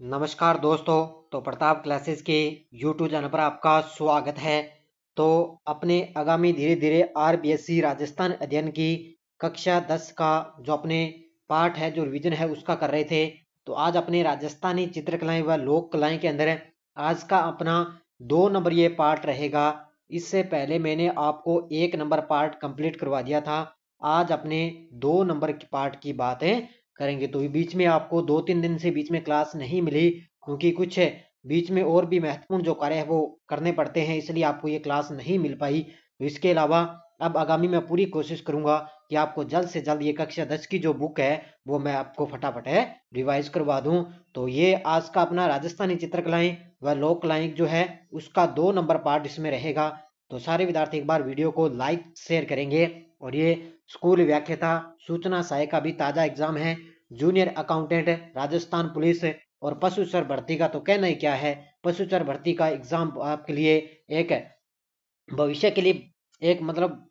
नमस्कार दोस्तों। तो प्रताप क्लासेस के यूट्यूब चैनल पर आपका स्वागत है। तो अपने आगामी धीरे धीरे आरबीएससी राजस्थान अध्ययन की कक्षा 10 का जो अपने पाठ है, जो रिवीजन है, उसका कर रहे थे। तो आज अपने राजस्थानी चित्रकलाएं व लोक कलाएं के अंदर आज का अपना 2 नंबर ये पार्ट रहेगा। इससे पहले मैंने आपको 1 नंबर पार्ट कंप्लीट करवा दिया था। आज अपने 2 नंबर की पार्ट की बात है करेंगे। तो बीच में आपको 2-3 दिन से बीच में क्लास नहीं मिली, क्योंकि कुछ बीच में और भी महत्वपूर्ण जो कार्य है वो करने पड़ते हैं, इसलिए आपको ये क्लास नहीं मिल पाई। तो इसके अलावा अब आगामी मैं पूरी कोशिश करूंगा कि आपको जल्द से जल्द ये कक्षा 10 की जो बुक है वो मैं आपको फटाफट है रिवाइज करवा दूं। तो ये आज का अपना राजस्थानी चित्रकलाएं व लोक कलाएं जो है उसका 2 नंबर पार्ट इसमें रहेगा। तो सारे विद्यार्थी एक बार वीडियो को लाइक शेयर करेंगे। और ये स्कूल व्याख्याता सूचना सहायक का भी ताजा एग्जाम है, जूनियर अकाउंटेंट राजस्थान पुलिस और पशु चर भर्ती का तो कहना ही क्या है। पशु चर भर्ती का एग्जाम आपके लिए एक भविष्य के लिए एक मतलब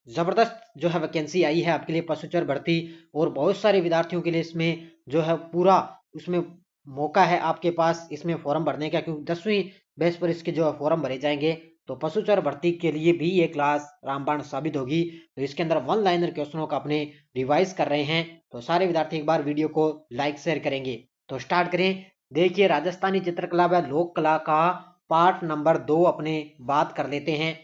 जबरदस्त जो है वैकेंसी आई है आपके लिए पशु चर भर्ती। और बहुत सारे विद्यार्थियों के लिए इसमें जो है पूरा उसमें मौका है आपके पास इसमें फॉर्म भरने का, क्योंकि 10वीं बेस पर इसके जो है फॉर्म भरे जाएंगे। तो पशु चर भर्ती के लिए भी ये क्लास रामबाण साबित होगी। तो इसके अंदर वन लाइनर क्वेश्चनों का अपने रिवाइज कर रहे हैं। तो सारे विद्यार्थी एक बार वीडियो को लाइक शेयर करेंगे। तो स्टार्ट करें। देखिए, राजस्थानी चित्रकला व लोक कला का पार्ट नंबर 2 अपने बात कर लेते हैं।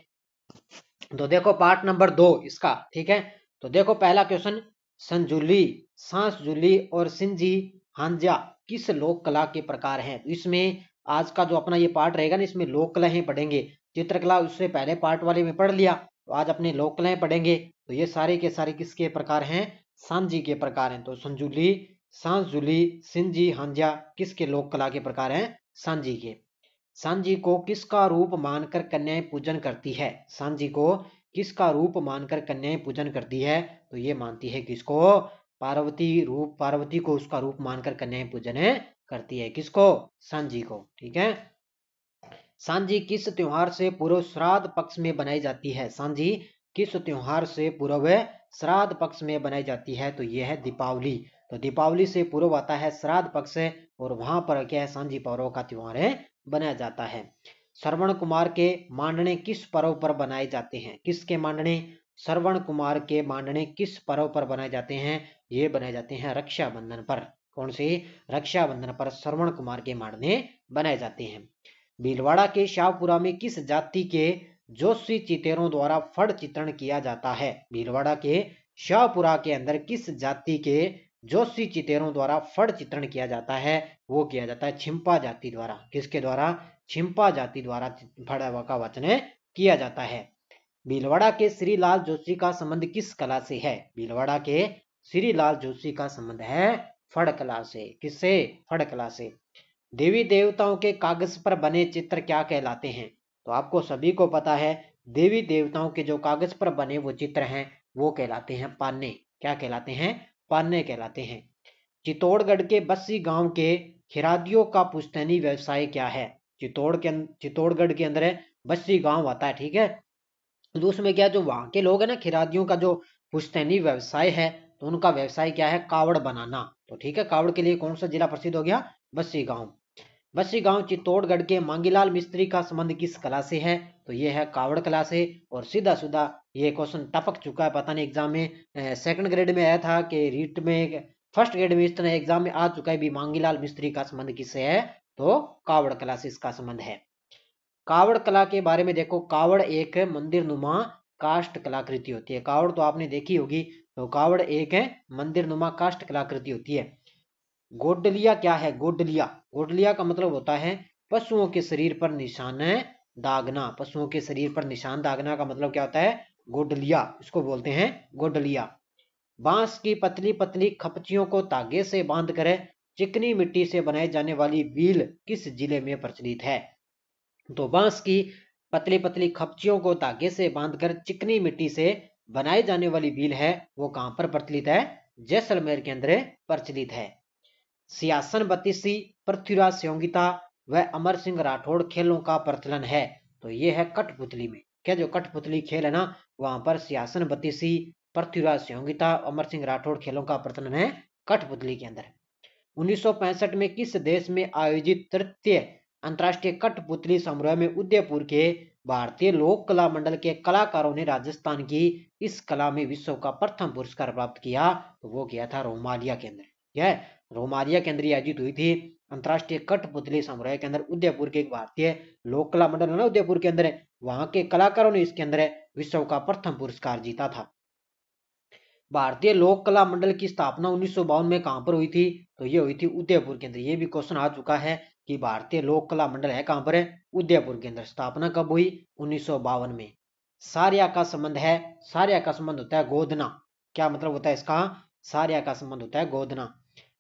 तो देखो पार्ट नंबर 2 इसका, ठीक है। तो देखो पहला क्वेश्चन, संजुली, सांसजुली और सिंजी हांजा किस लोक कला के प्रकार हैं। तो इसमें आज का जो अपना ये पार्ट रहेगा ना, इसमें लोक कला ही पढ़ेंगे। चित्रकला उससे पहले पार्ट वाले में पढ़ लिया, तो आज अपने लोक कलाएं पढ़ेंगे। तो ये सारे के सारे किसके प्रकार हैं? सांजी के प्रकार हैं। तो संजुली, सांसजुली, सिंजी हांजा किसके लोक कला के प्रकार हैं? सांजी के। सांझी को किसका रूप मानकर कन्याएं पूजन करती है? सांझी को किसका रूप मानकर कन्याएं पूजन करती है? तो ये मानती है किसको? पार्वती रूप, पार्वती को उसका रूप मानकर कन्याएं पूजन करती है। किसको? सांझी को, ठीक है। सांझी किस त्योहार से पूर्व श्राद्ध पक्ष में बनाई जाती है? सांझी किस त्योहार से पूर्व श्राद्ध पक्ष में बनाई जाती है? तो यह है दीपावली। तो दीपावली से पूर्व आता है श्राद्ध पक्ष, और वहां पर क्या है? सांझी पर्व का त्योहार बनाया जाता है। श्रवण कुमार के मांडने किस पर्व पर बनाए जाते हैं? किसके मांडने? श्रवण कुमार के मांडने किस पर्व पर बनाए जाते हैं? ये बनाए जाते हैं रक्षाबंधन पर। कौन सी? रक्षाबंधन पर श्रवण कुमार के मांडने बनाए जाते हैं। भीलवाड़ा के शाहपुरा में किस जाति के जोशी चितेरों द्वारा फड़ चित्रण किया जाता है? भीलवाड़ा के शाहपुरा के अंदर किस जाति के जोशी चितेरों द्वारा फड़ चित्रण किया जाता है? वो किया जाता है छिंपा जाति द्वारा। किसके द्वारा? छिंपा जाति द्वारा फड़ का वचन किया जाता है। भीलवाड़ा के श्रीलाल जोशी का संबंध किस कला से है? भीलवाड़ा के श्रीलाल जोशी का संबंध है फड़ कला से। किससे? फड़ कला से। देवी देवताओं के कागज पर बने चित्र क्या कहलाते हैं? तो आपको सभी को पता है, देवी देवताओं के जो कागज पर बने वो चित्र हैं वो कहलाते हैं पान्ने। क्या कहलाते हैं? पान्ने कहलाते हैं। चित्तौड़गढ़ के बस्सी गांव के खिरादियों का पुश्तैनी व्यवसाय क्या है? चित्तौड़गढ़ के अंदर बस्सी गांव आता है, ठीक है। तो उसमें क्या, जो वहां के लोग हैं ना, खिरादियों का जो पुश्तैनी व्यवसाय है, तो उनका व्यवसाय क्या है? कावड़ बनाना। तो ठीक है, कावड़ के लिए कौन सा जिला प्रसिद्ध हो गया? बस्सी गांव। बस्सी गांव चित्तौड़गढ़ के मांगीलाल मिस्त्री का संबंध किस कला से है? तो ये है कावड़ कला से। और सीधा सीधा ये क्वेश्चन टपक चुका है, पता नहीं एग्जाम में सेकंड ग्रेड में आया था कि रीट में फर्स्ट ग्रेड में, इस तरह एग्जाम में आ चुका है भी। मांगीलाल मिस्त्री का संबंध किससे है? तो कावड़ कला से इसका संबंध है। कावड़ कला के बारे में देखो, कावड़ एक मंदिर नुमा काष्ठ कलाकृति होती है। कावड़ तो आपने देखी होगी। तो कावड़ एक मंदिर नुमा काष्ठ कलाकृति होती है। गोडलिया क्या है? गोडलिया, गोडलिया का मतलब होता है पशुओं के शरीर पर निशान दागना। पशुओं के शरीर पर निशान दागना का मतलब क्या होता है? गोडलिया, इसको बोलते हैं गोडलिया। बांस की पतली पतली खपचियों को तागे से बांधकर चिकनी मिट्टी से बनाई जाने वाली बील किस जिले में प्रचलित है? तो बांस की पतली पतली खपचियों को धागे से बांधकर चिकनी मिट्टी से बनाई जाने वाली बील है वो कहां पर प्रचलित है? जैसलमेर के अंदर प्रचलित है। सियासन बत्तीसी, पृथ्वीराज संहिता व अमर सिंह राठौड़ खेलों का प्रचलन है। तो ये है कठपुतली में। क्या जो कठपुतली खेल है ना, वहां पर सियासन बत्तीसी, पृथ्वीराज संहिता, अमर सिंह राठौड़ खेलों का प्रचलन है कठपुतली के अंदर। 1965 में किस देश में आयोजित तृतीय अंतर्राष्ट्रीय कठपुतली समारोह में उदयपुर के भारतीय लोक कला मंडल के कलाकारों ने राजस्थान की इस कला में विश्व का प्रथम पुरस्कार प्राप्त किया? तो वो किया था रोमालिया के अंदर। यह रोमालिया के अंदर आयोजित हुई थी अंतर्राष्ट्रीय कठपुतली समारोह के अंदर। उदयपुर के एक भारतीय लोक कला मंडल है ना उदयपुर के अंदर, वहां के कलाकारों ने इसके अंदर विश्व का प्रथम पुरस्कार जीता था। भारतीय लोक कला मंडल की स्थापना 1952 में कहां पर हुई थी? तो ये हुई थी उदयपुर के अंदर। ये भी क्वेश्चन आ चुका है कि भारतीय लोक कला मंडल है कहां पर? है उदयपुर के अंदर। स्थापना कब हुई? 1952 में। सार्या का संबंध है, सार्या का संबंध होता है गोदना। क्या मतलब होता है इसका? सार्या का संबंध होता है गोदना।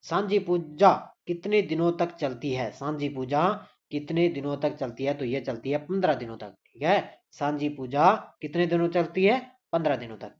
सांझी पूजा कितने दिनों तक चलती है? सांझी पूजा कितने दिनों तक चलती है? तो ये चलती है 15 दिनों तक। ठीक है, सांझी पूजा कितने दिनों चलती है? 15 दिनों तक।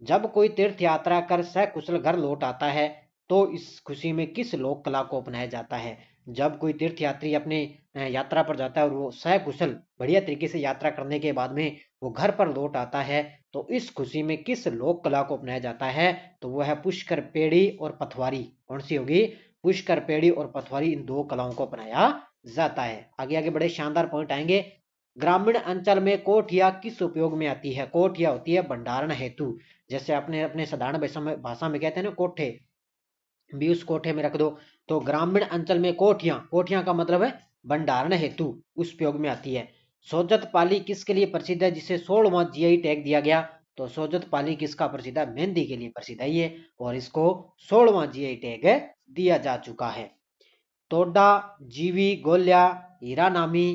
जब कोई तीर्थ यात्रा कर सकुशल घर लौट आता है तो इस खुशी में किस लोक कला को अपनाया जाता है? जब कोई तीर्थ यात्री अपने यात्रा पर जाता है और वो सकुशल बढ़िया तरीके से यात्रा करने के बाद में वो घर पर लौट आता है तो इस खुशी में किस लोक कला को अपनाया जाता है? तो वो है पुष्कर पेड़ी और पथवारी। कौन सी होगी? पुष्कर पेड़ी और पथवारी, इन दो कलाओं को अपनाया जाता है। आगे आगे बड़े शानदार पॉइंट आएंगे। ग्रामीण अंचल में कोठिया किस उपयोग में आती है? कोठिया होती है भंडारण हेतु। जैसे अपने अपने साधारण भाषा में कहते हैं ना कोठे, भी उस कोठे में रख दो। तो ग्रामीण अंचल में कोठियां, कोठियां का मतलब है भंडारण हेतु उस उपयोग में आती है। सोजत पाली किसके लिए प्रसिद्ध है जिसे 16वां जीआई टैग दिया गया? तो सोजत पाली किसका प्रसिद्ध है? मेहंदी के लिए प्रसिद्ध है ये, और इसको 16वां जीआई टैग दिया जा चुका है। तोडा, जीवी, गोल्या, हीरा नामी,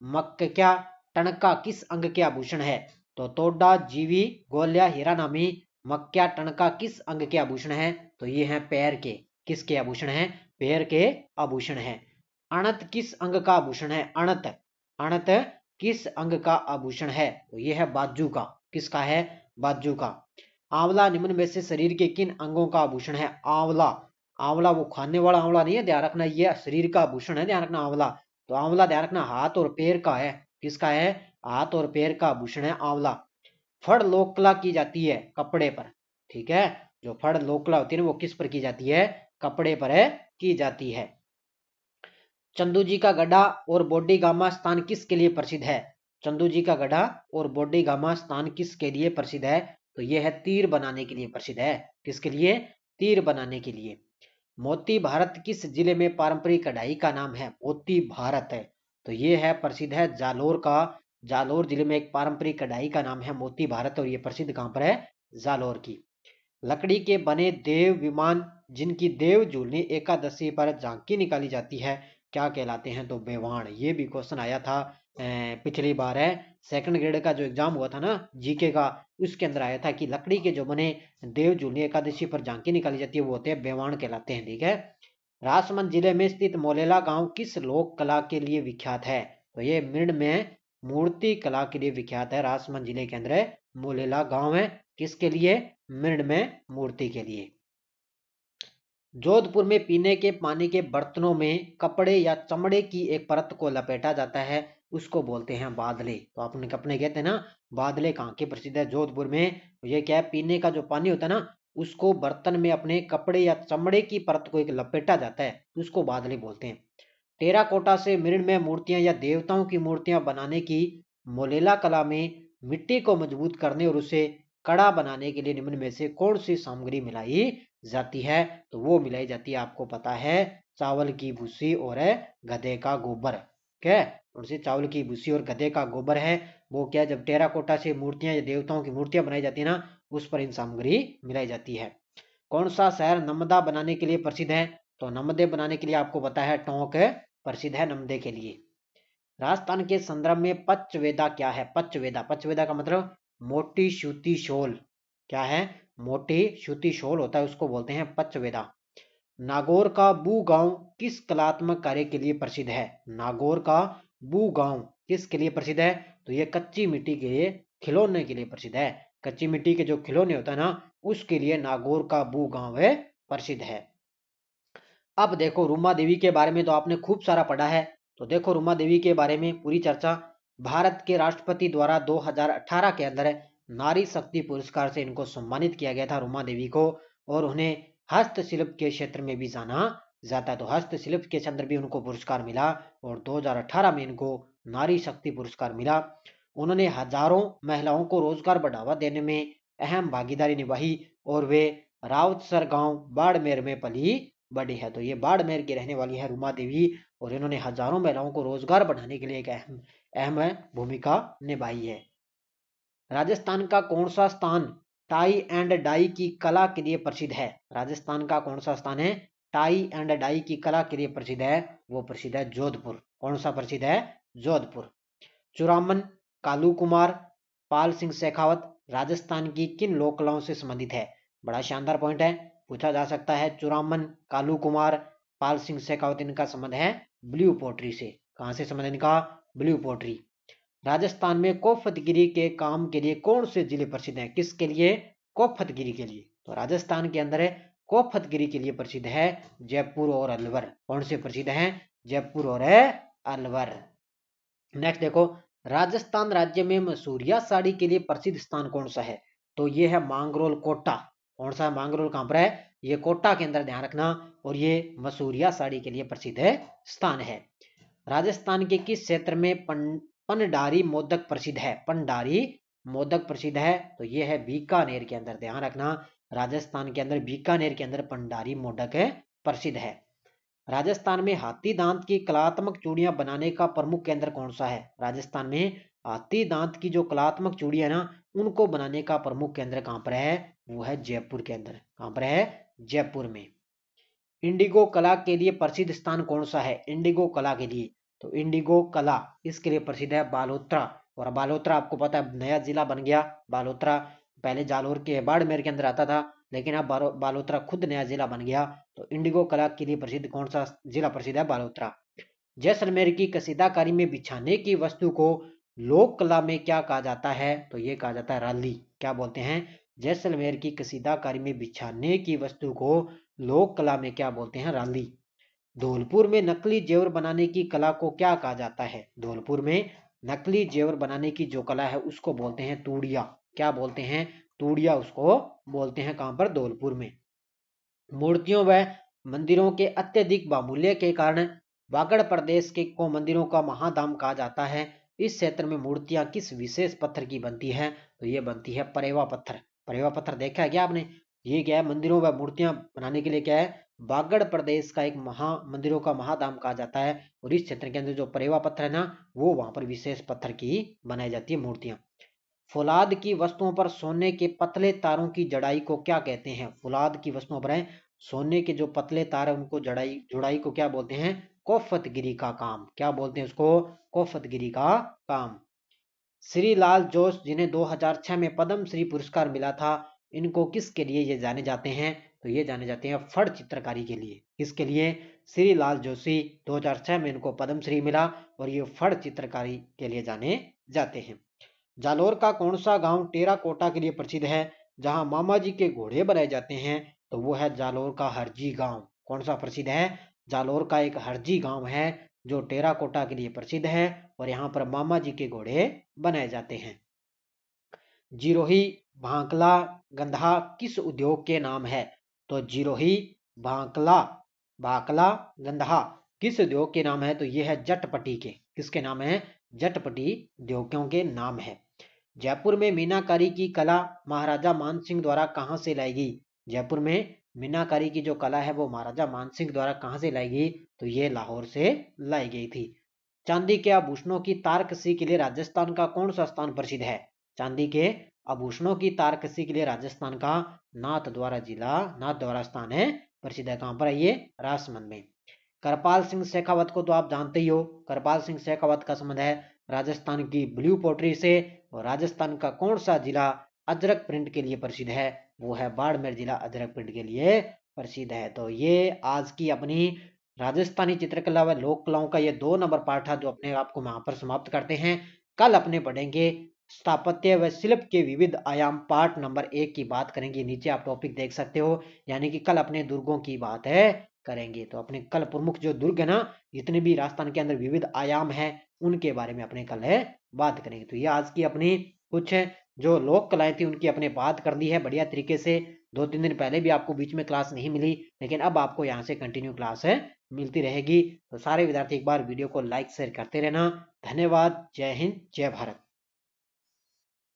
मक्का, टणका किस अंग के आभूषण है? तो तोडा, जीवी, गोल्या, हीरा नामी, मक्का, टणका किस अंग के आभूषण है? तो ये है पैर के। किसके आभूषण है? पैर के आभूषण है। अणत किस अंग का आभूषण है? अणत, अणत किस अंग का आभूषण है? तो ये है बाजू का। किसका है? बाजू का। आंवला निम्न में से शरीर के किन अंगों का आभूषण है? आंवला, आंवला वो खाने वाला आंवला नहीं है, ध्यान रखना, ये शरीर का आभूषण है, ध्यान रखना आंवला। तो आंवला ध्यान रखना हाथ और पैर का है। किसका है? हाथ और पैर का आभूषण है आंवला। फड़ लोक कला की जाती है कपड़े पर। ठीक है, जो फड़ लोक कला होती है ना वो किस पर की जाती है? कपड़े पर है की जाती है। चंदू जी का गढ़ा और बॉडी गामा स्थान किसके लिए प्रसिद्ध है? चंदू जी का गढ़ा और बॉडी गामा स्थान किसके लिए प्रसिद्ध है? तो यह है तीर बनाने के लिए प्रसिद्ध है। किसके लिए? तीर बनाने के लिए। मोती भारत किस जिले में पारंपरिक कढ़ाई का नाम है? मोती भारत है तो ये है प्रसिद्ध है जालोर का। जालोर जिले में एक पारंपरिक कढ़ाई का नाम है मोती भारत, और ये प्रसिद्ध कहां पर है? जालोर की। लकड़ी के बने देव विमान जिनकी देव झूलनी एकादशी पर झांकी निकाली जाती है क्या कहलाते हैं? तो बेवाण। ये भी क्वेश्चन आया था पिछली बार है, सेकंड ग्रेड का जो एग्जाम हुआ था ना जीके का, उसके अंदर आया था कि लकड़ी के जो बने देव झूलनी एकादशी पर झांकी निकाली जाती है वो होते हैं बेवाण कहलाते हैं। ठीक है। राजसमंद जिले में स्थित मोलेला गांव किस लोक कला के लिए विख्यात है? तो ये मिर्ड में मूर्ति कला के लिए विख्यात है। राजसमंद जिले के अंदर मोलेला गांव है, किसके लिए? मिर्ड में मूर्ति के लिए। जोधपुर में पीने के पानी के बर्तनों में कपड़े या चमड़े की एक परत को लपेटा जाता है, उसको बोलते हैं बादले। तो आपने अपने कहते हैं ना बादले कहाँ के प्रसिद्ध है? जोधपुर में। ये क्या है? पीने का जो पानी होता है ना उसको बर्तन में अपने कपड़े या चमड़े की परत को एक लपेटा जाता है, उसको बादले बोलते हैं। टेराकोटा से मृण में मूर्तियां या देवताओं की मूर्तियां बनाने की मोलेला कला में मिट्टी को मजबूत करने और उसे कड़ा बनाने के लिए निम्न में से कौन सी सामग्री मिलाई जाती है? तो वो मिलाई जाती है, आपको पता है, चावल की भूसी और गधे का गोबर। क्या? कौन सी? चावल की भूसी और गधे का गोबर है। वो क्या, जब टेराकोटा से मूर्तियां या देवताओं की मूर्तियां बनाई जाती है ना उस पर इन सामग्री मिलाई जाती है। कौन सा शहर नमदा बनाने के लिए प्रसिद्ध है? तो नमदे बनाने के लिए आपको पता है टोंक प्रसिद्ध है नमदे के लिए। राजस्थान के संदर्भ में पचवेदा क्या है? पचवेदा, पचवेदा का मतलब मोटी सूती शॉल। क्या है? मोटी सूती शॉल होता है, उसको बोलते हैं पचवेदा। नागौर का बू गांव किस कलात्मक कार्य के लिए प्रसिद्ध है? नागौर का बू गांव किसके लिए प्रसिद्ध है? तो ये कच्ची मिट्टी के लिए खिलौने के लिए प्रसिद्ध है। कच्ची मिट्टी के जो खिलौने होता है ना उसके लिए नागौर का बू गांव है प्रसिद्ध है। अब देखो रूमा देवी के बारे में तो आपने खूब सारा पढ़ा है, तो देखो रूमा देवी के बारे में पूरी चर्चा। भारत के राष्ट्रपति द्वारा 2018 के अंदर नारी शक्ति पुरस्कार से इनको सम्मानित किया गया था रूमा देवी को, और उन्हें हस्तशिल्प के क्षेत्र में भी जाना जाता है। तो हस्तशिल्प के क्षेत्र भी उनको पुरस्कार मिला और 2018 में इनको नारी शक्ति पुरस्कार मिला। उन्होंने हजारों महिलाओं को रोजगार बढ़ावा देने में अहम भागीदारी निभाई और वे रावतसर गांव बाड़मेर में पली बड़ी है। तो ये बाड़मेर की रहने वाली है रूमा देवी और इन्होंने हजारों महिलाओं को रोजगार बढ़ाने के लिए एक अहम अहम भूमिका निभाई है। राजस्थान का कौन सा स्थान टाई एंड डाई की कला के लिए प्रसिद्ध है? राजस्थान का कौन सा स्थान है टाई एंड डाई की कला के लिए प्रसिद्ध है? वो प्रसिद्ध है जोधपुर। कौन सा प्रसिद्ध है? जोधपुर। चुरामन, कालू कुमार, पाल सिंह शेखावत राजस्थान की किन लोक कलाओं से संबंधित है? बड़ा शानदार पॉइंट है, पूछा जा सकता है। चुरामन, कालू कुमार, पाल सिंह शेखावत, इनका संबंध है ब्लू पोट्री से। कहां से संबंध इनका? Blue pottery. राजस्थान में कोफतगिरी के काम के लिए कौन से जिले प्रसिद्ध हैं? किसके लिए? कोफतगिरी के लिए। तो राजस्थान के अंदर कोफतगिरी के लिए प्रसिद्ध है जयपुर और अलवर। कौन से प्रसिद्ध हैं? जयपुर और अलवर। नेक्स्ट देखो, राजस्थान राज्य में मसूरिया साड़ी के लिए प्रसिद्ध स्थान कौन सा है? तो ये है मांगरोल कोटा। कौन सा? मांगरोल कहां पर है? ये कोटा के अंदर, ध्यान रखना। और ये मसूरिया साड़ी के लिए प्रसिद्ध स्थान है। राजस्थान के किस क्षेत्र में पनडारी मोदक प्रसिद्ध है? पंडारी मोदक प्रसिद्ध है। तो ये है बीकानेर के अंदर, ध्यान रखना। राजस्थान के अंदर बीकानेर के अंदर पंडारी मोदक प्रसिद्ध है। राजस्थान में हाथी दांत की कलात्मक चूड़ियां बनाने का प्रमुख केंद्र कौन सा है? राजस्थान में हाथी दांत की जो कलात्मक चूड़ियां ना, उनको बनाने का प्रमुख केंद्र कहां पर है? वो है जयपुर के अंदर। कहां पर है? जयपुर में। इंडिगो कला के लिए प्रसिद्ध स्थान कौन सा है? इंडिगो कला के लिए, तो इंडिगो कला इसके लिए प्रसिद्ध है बालोतरा। और बालोतरा आपको पता है नया जिला बन गया बालोतरा। पहले जालोर के बाड़मेर के अंदर आता था, लेकिन अब बालोतरा खुद नया जिला बन गया। तो इंडिगो कला के लिए प्रसिद्ध कौन सा जिला प्रसिद्ध है? बालोतरा। जैसलमेर की कसीदाकारी में बिछाने की वस्तु को लोक कला में क्या कहा जाता है? तो ये कहा जाता है राली। क्या बोलते हैं? जैसलमेर की कसीदाकारी में बिछाने की वस्तु को लोक कला में क्या बोलते हैं? राली। धौलपुर में नकली जेवर बनाने की कला को क्या कहा जाता है? धौलपुर में नकली जेवर बनाने की जो कला है उसको बोलते हैं तूड़िया। क्या बोलते हैं? तूड़िया उसको बोलते हैं। कहां पर? धौलपुर में। मूर्तियों व मंदिरों के अत्यधिक बाहुल्य के कारण वागड़ प्रदेश के को मंदिरों का महाधाम कहा जाता है। इस क्षेत्र में मूर्तियां किस विशेष पत्थर की बनती है? तो ये बनती है परेवा पत्थर। परेवा पत्थर देखा है क्या आपने? ये क्या है? मंदिरों व मूर्तियां बनाने के लिए क्या है? वागड़ प्रदेश का एक मंदिरों का महाधाम कहा जाता है। और इस क्षेत्र के अंदर जो परेवा पत्थर है ना, वो वहां पर विशेष पत्थर की बनाई जाती है मूर्तियां। फौलाद की वस्तुओं पर सोने के पतले तारों की जड़ाई को क्या कहते हैं? फौलाद की वस्तुओं पर सोने के जो पतले तार है उनको जुड़ाई को क्या बोलते हैं? कोफतगिरी का काम। क्या बोलते हैं उसको? कोफतगिरी का काम। श्री लाल जोश जिन्हें 2006 में पद्म श्री पुरस्कार मिला था, इनको किसके लिए ये जाने जाते हैं? तो ये जाने जाते हैं फड़ चित्रकारी के लिए। किसके लिए? श्री लाल जोशी 2006 में इनको पद्म श्री मिला और ये फड़ चित्रकारी के लिए जाने जाते हैं। जालोर का कौन सा गांव टेराकोटा के लिए प्रसिद्ध है जहां मामा जी के घोड़े बनाए जाते हैं? तो वो है जालोर का हरजी गांव। कौन सा प्रसिद्ध है? जालोर का एक हरजी गांव है जो टेराकोटा के लिए प्रसिद्ध है और यहाँ पर मामा जी के घोड़े बनाए जाते हैं। जिरोही भांकला गंधा किस उद्योग के नाम है? तो जिरोही भांकला भाकला गंधा किस उद्योग के नाम है? तो ये है जटपटी के। किसके नाम है? जटपटी उद्योगों के नाम है। जयपुर में मीनाकारी की कला महाराजा मानसिंह द्वारा कहां से लाई गई? जयपुर में मीनाकारी की जो कला है वो महाराजा मानसिंह द्वारा कहां से लाई गई? तो ये लाहौर से लाई गई थी। चांदी के आभूषणों की तारकसी के लिए राजस्थान का कौन सा स्थान प्रसिद्ध है? चांदी के आभूषणों की तारकसी के लिए राजस्थान का नाथद्वारा जिला, नाथद्वारा स्थान है प्रसिद्ध है। कहां पर है ये? राजसमंद में। करपाल सिंह शेखावत को तो आप जानते ही हो। करपाल सिंह शेखावत का संबंध है राजस्थान की ब्लू पोट्री से। और राजस्थान का कौन सा जिला अजरक प्रिंट के लिए प्रसिद्ध है? वो है बाड़मेर जिला अजरक प्रिंट के लिए प्रसिद्ध है। तो ये आज की अपनी राजस्थानी चित्रकला व लोक कलाओं का ये 2 नंबर पाठ है जो अपने आप को वहां पर समाप्त करते हैं। कल अपने पढ़ेंगे स्थापत्य व शिल्प के विविध आयाम, पार्ट नंबर 1 की बात करेंगे। नीचे आप टॉपिक देख सकते हो, यानी कि कल अपने दुर्गों की बात है करेंगे। तो अपने कल प्रमुख जो दुर्ग है ना, जितने भी राजस्थान के अंदर विविध आयाम है, उनके बारे में अपने कल है बात करेंगे। तो ये आज की अपनी कुछ जो लोक कलाएं थी उनकी अपने बात कर दी है बढ़िया तरीके से। 2-3 दिन पहले भी आपको बीच में क्लास नहीं मिली, लेकिन अब आपको यहाँ से कंटिन्यू क्लास है मिलती रहेगी। तो सारे विद्यार्थी एक बार वीडियो को लाइक शेयर करते रहना। धन्यवाद। जय हिंद, जय भारत।